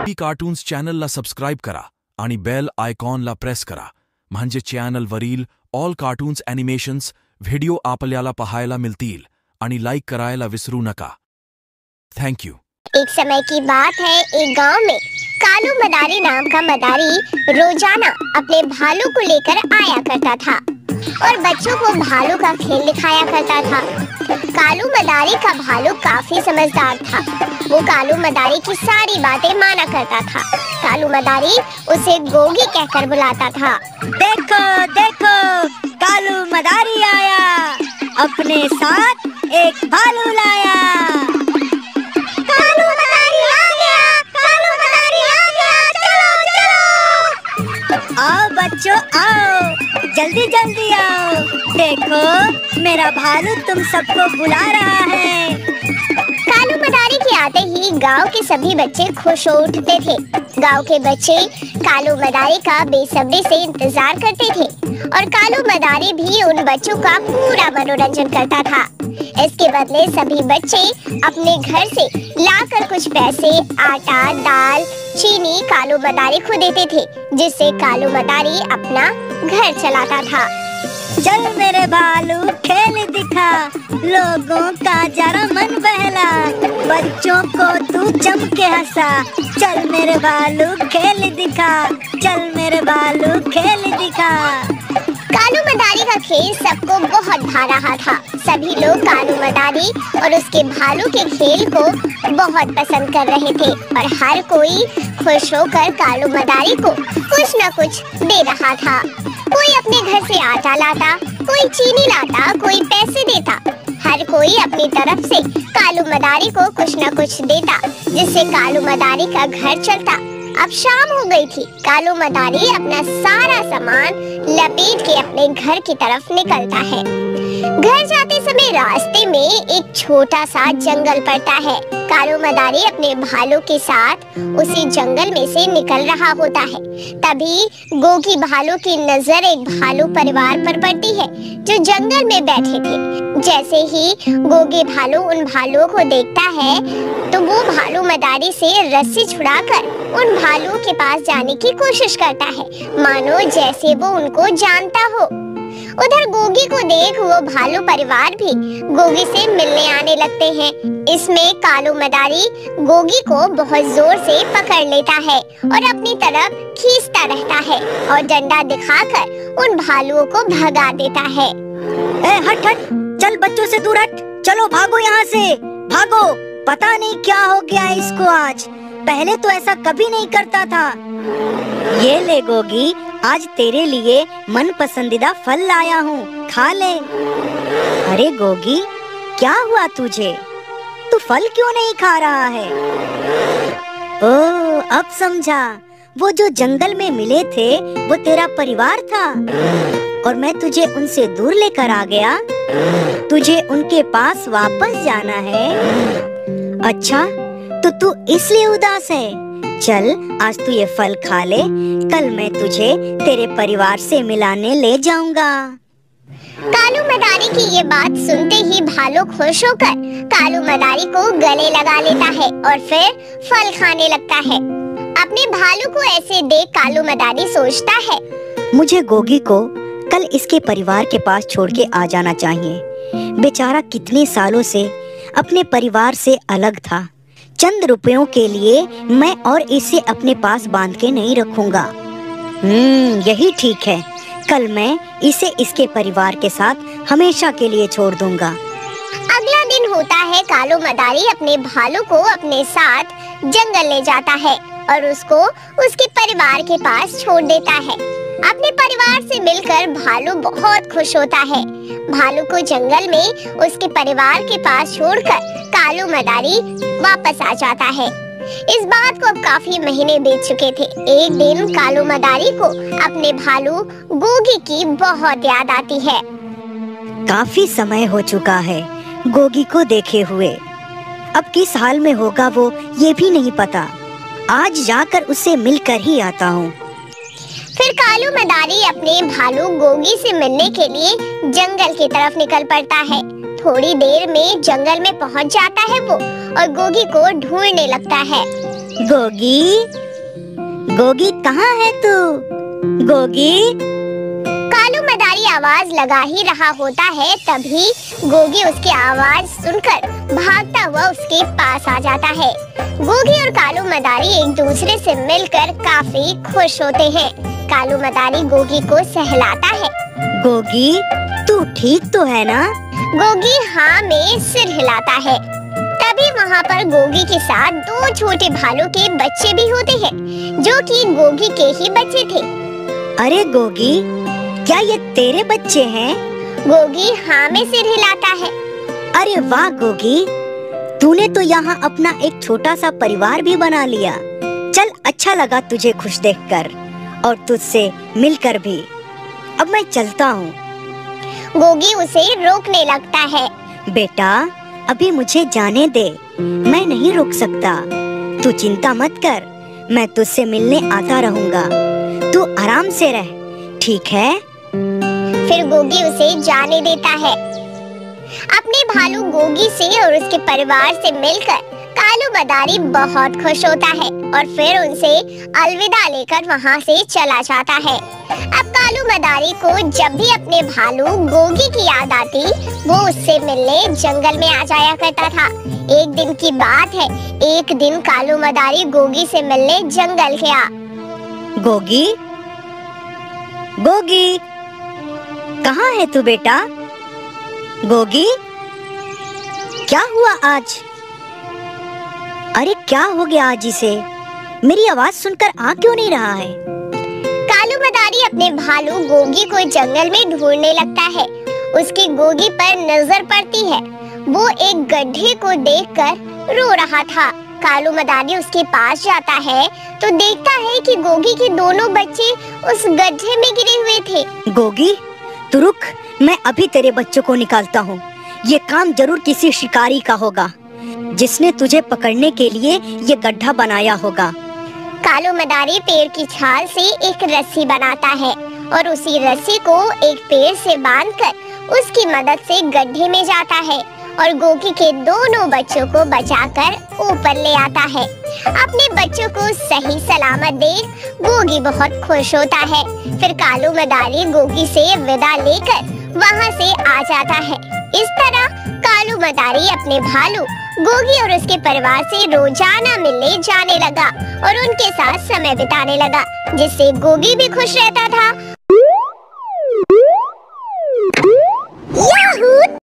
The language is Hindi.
गोगी कार्टून्स चॅनलला सबस्क्राईब करा आणि बेल आयकॉनला प्रेस करा म्हणजे चॅनलवरील ऑल कार्टून्स ॲनिमेशन्स व्हिडिओ आपल्याला पाहायला मिळतील आणि लाईक करायला विसरू नका। Thank you. एक समय की बात है, एक गांव में कालू मदारी नाम का मदारी रोजाना अपने भालू को लेकर आया करता था और बच्चों को भालू का खेल दिखाया करता था। कालू मदारी का भालू काफी समझदार था। वो कालू मदारी की सारी बातें माना करता था। कालू मदारी उसे गोगी कहकर बुलाता था। देखो देखो, कालू मदारी आया, अपने साथ एक भालू लाया। कालू मदारी आ गया, कालू मदारी आ गया, चलो चलो। आओ बच्चों आओ, जल्दी जल्दी आओ, देखो मेरा भालू तुम सबको बुला रहा है। कालू मदारी के आते ही गांव के सभी बच्चे खुश हो उठते थे। गांव के बच्चे कालू मदारी का बेसब्री से इंतजार करते थे और कालू मदारी भी उन बच्चों का पूरा मनोरंजन करता था। इसके बदले सभी बच्चे अपने घर से लाकर कुछ पैसे, आटा, दाल, चीनी कालू मदारी को देते थे, जिससे कालू मदारी अपना घर चलाता था। चल मेरे भालू खेल दिखा, लोगों का जरा मन बहला, बच्चों को तू जम के हंसा। चल मेरे भालू खेल दिखा, चल मेरे भालू खेल दिखा। कालू मदारी का खेल सबको बहुत भा रहा था। सभी लोग कालू मदारी और उसके भालू के खेल को बहुत पसंद कर रहे थे और हर कोई खुश होकर कालू मदारी को कुछ न कुछ दे रहा था। कोई अपने घर से आटा लाता, कोई चीनी लाता, कोई पैसे देता। हर कोई अपनी तरफ से कालू मदारी को कुछ न कुछ देता, जिससे कालू मदारी का घर चलता। अब शाम हो गई थी। कालू मदारी अपना सारा सामान लपेट के अपने घर की तरफ निकलता है। घर जाते समय रास्ते में एक छोटा सा जंगल पड़ता है। कालू मदारी अपने भालू के साथ उसी जंगल में से निकल रहा होता है। तभी गोगी भालू की नजर एक भालू परिवार पर पड़ती है जो जंगल में बैठे थे। जैसे ही गोगी भालू उन भालुओं को देखता है तो वो भालू मदारी से रस्सी छुड़ाकर उन भालुओं के पास जाने की कोशिश करता है, मानो जैसे वो उनको जानता हो। उधर गोगी को देख वो भालू परिवार भी गोगी से मिलने आने लगते हैं। इसमें कालू मदारी गोगी को बहुत जोर से पकड़ लेता है और अपनी तरफ खींचता रहता है और डंडा दिखाकर उन भालुओं को भगा देता है। हट हट, चल बच्चों से दूर हट, चलो भागो यहाँ से, भागो। पता नहीं क्या हो गया है इसको आज, पहले तो ऐसा कभी नहीं करता था। ये ले गोगी, आज तेरे लिए मन पसंदीदा फल लाया हूँ, खा ले। अरे गोगी, क्या हुआ तुझे? तू फल क्यों नहीं खा रहा है? ओह, अब समझा, वो जो जंगल में मिले थे वो तेरा परिवार था और मैं तुझे उनसे दूर लेकर आ गया। तुझे उनके पास वापस जाना है। अच्छा, तो तू इसलिए उदास है? चल, आज तू ये फल खा ले, कल मैं तुझे तेरे परिवार से मिलाने ले जाऊंगा। कालू मदारी की ये बात सुनते ही भालू खुश होकर कालू मदारी को गले लगा लेता है और फिर फल खाने लगता है। अपने भालू को ऐसे देख कालू मदारी सोचता है, मुझे गोगी को कल इसके परिवार के पास छोड़ के आ जाना चाहिए। बेचारा कितने सालों से अपने परिवार से अलग था। चंद रुपयों के लिए मैं और इसे अपने पास बांध के नहीं रखूंगा। यही ठीक है, कल मैं इसे इसके परिवार के साथ हमेशा के लिए छोड़ दूंगा। अगला दिन होता है। कालू मदारी अपने भालू को अपने साथ जंगल ले जाता है और उसको उसके परिवार के पास छोड़ देता है। अपने परिवार से मिलकर भालू बहुत खुश होता है। भालू को जंगल में उसके परिवार के पास छोड़कर कालू मदारी वापस आ जाता है। इस बात को अब काफी महीने बीत चुके थे। एक दिन कालू मदारी को अपने भालू गोगी की बहुत याद आती है। काफी समय हो चुका है गोगी को देखे हुए। अब किस हाल में होगा वो ये भी नहीं पता। आज जाकर उससे मिलकर ही आता हूँ। फिर कालू मदारी अपने भालू गोगी से मिलने के लिए जंगल की तरफ निकल पड़ता है। थोड़ी देर में जंगल में पहुंच जाता है वो और गोगी को ढूंढने लगता है। गोगी, गोगी कहाँ है तू? गोगी। कालू मदारी आवाज लगा ही रहा होता है, तभी गोगी उसकी आवाज सुनकर भागता हुआ उसके पास आ जाता है। गोगी और कालू मदारी एक दूसरे से मिलकर काफी खुश होते हैं। कालू मदारी गोगी को सहलाता है। गोगी, तू ठीक तो है ना? गोगी हाँ में सिर हिलाता है। तभी वहाँ पर गोगी के साथ दो छोटे भालू के बच्चे भी होते हैं, जो कि गोगी के ही बच्चे थे। अरे गोगी, क्या ये तेरे बच्चे हैं? गोगी हाँ में सिर हिलाता है। अरे वाह गोगी, तूने तो यहाँ अपना एक छोटा सा परिवार भी बना लिया। चल, अच्छा लगा तुझे खुश देखकर और तुझसे मिलकर भी। अब मैं चलता हूँ। गोगी उसे रोकने लगता है। बेटा, अभी मुझे जाने दे, मैं नहीं रुक सकता। तू चिंता मत कर, मैं तुझसे मिलने आता रहूँगा। तू आराम से रह, ठीक है? फिर गोगी उसे जाने देता है। अपने भालू गोगी से और उसके परिवार से मिलकर कालू मदारी बहुत खुश होता है और फिर उनसे अलविदा लेकर वहाँ से चला जाता है। अब कालू मदारी को जब भी अपने भालू गोगी की याद आती, वो उससे मिलने जंगल में आ जाया करता था। एक दिन की बात है, एक दिन कालू मदारी गोगी से मिलने जंगल गया। गोगी, गोगी, कहाँ है तू बेटा? गोगी, क्या हुआ आज? अरे क्या हो गया आज इसे? मेरी आवाज सुनकर आ क्यों नहीं रहा है? कालू मदारी अपने भालू गोगी को जंगल में ढूंढने लगता है। उसकी गोगी पर नजर पड़ती है। वो एक गड्ढे को देखकर रो रहा था। कालू मदारी उसके पास जाता है तो देखता है कि गोगी के दोनों बच्चे उस गड्ढे में गिरे हुए थे। गोगी, तू रुक, मैं अभी तेरे बच्चों को निकालता हूँ। ये काम जरूर किसी शिकारी का होगा, जिसने तुझे पकड़ने के लिए ये गड्ढा बनाया होगा। कालू मदारी पेड़ की छाल से एक रस्सी बनाता है और उसी रस्सी को एक पेड़ से बांधकर उसकी मदद से गड्ढे में जाता है और गोगी के दोनों बच्चों को बचाकर ऊपर ले आता है। अपने बच्चों को सही सलामत देख गोगी बहुत खुश होता है। फिर कालू मदारी गोगी से विदा लेकर वहाँ से आ जाता है। इस तरह कालू मदारी अपने भालू गोगी और उसके परिवार से रोजाना मिलने जाने लगा और उनके साथ समय बिताने लगा, जिससे गोगी भी खुश रहता था